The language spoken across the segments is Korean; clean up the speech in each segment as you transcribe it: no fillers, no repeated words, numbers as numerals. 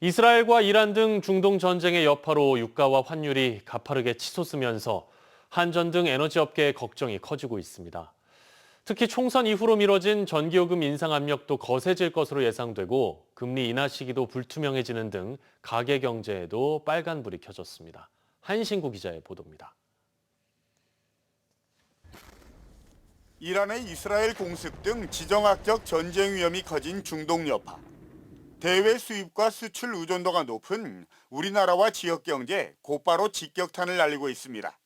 이스라엘과 이란 등 중동 전쟁의 여파로 유가와 환율이 가파르게 치솟으면서 한전 등 에너지 업계의 걱정이 커지고 있습니다. 특히 총선 이후로 미뤄진 전기요금 인상 압력도 거세질 것으로 예상되고 금리 인하 시기도 불투명해지는 등 가계 경제에도 빨간불이 켜졌습니다. 한신구 기자의 보도입니다. 이란의 이스라엘 공습 등 지정학적 전쟁 위험이 커진 중동 여파. 대외 수입과 수출 의존도가 높은 우리나라와 지역 경제에 곧바로 직격탄을 날리고 있습니다.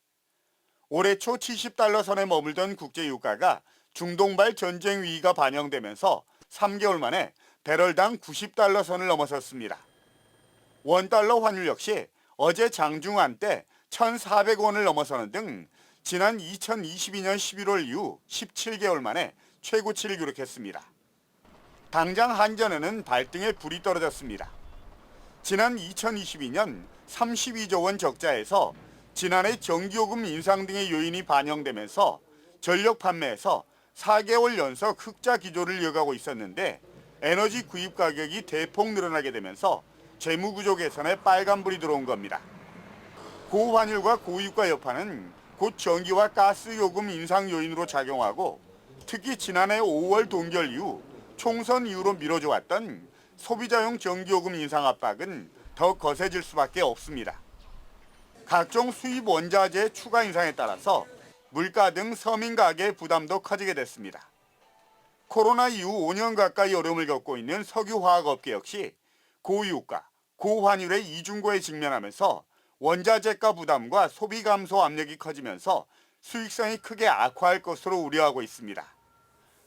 올해 초 70달러 선에 머물던 국제 유가가 중동발 전쟁 위기가 반영되면서 3개월 만에 배럴당 90달러 선을 넘어섰습니다. 원달러 환율 역시 어제 장중한 때 1,400원을 넘어서는 등 지난 2022년 11월 이후 17개월 만에 최고치를 기록했습니다. 당장 한전에는 발등에 불이 떨어졌습니다. 지난 2022년 32조 원 적자에서 지난해 전기요금 인상 등의 요인이 반영되면서 전력 판매에서 4개월 연속 흑자 기조를 이어가고 있었는데 에너지 구입 가격이 대폭 늘어나게 되면서 재무구조 개선에 빨간불이 들어온 겁니다. 고환율과 고유가 여파는 곧 전기와 가스 요금 인상 요인으로 작용하고 특히 지난해 5월 동결 이후 총선 이후로 미뤄져 왔던 소비자용 전기요금 인상 압박은 더 거세질 수밖에 없습니다. 각종 수입 원자재 추가 인상에 따라서 물가 등 서민 가계의 부담도 커지게 됐습니다. 코로나 이후 5년 가까이 어려움을 겪고 있는 석유화학업계 역시 고유가, 고환율의 이중고에 직면하면서 원자재가 부담과 소비 감소 압력이 커지면서 수익성이 크게 악화할 것으로 우려하고 있습니다.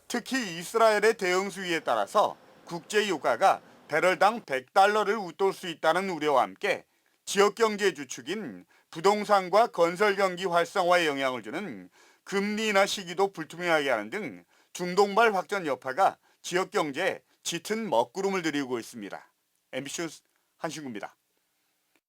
특히 이스라엘의 대응 수위에 따라서 국제 유가가 배럴당 100달러를 웃돌 수 있다는 우려와 함께 지역 경제 주축인 부동산과 건설 경기 활성화에 영향을 주는 금리 인하 시기도 불투명하게 하는 등 중동발 확전 여파가 지역 경제에 짙은 먹구름을 들이고 있습니다. MBC 뉴스 한신구입니다.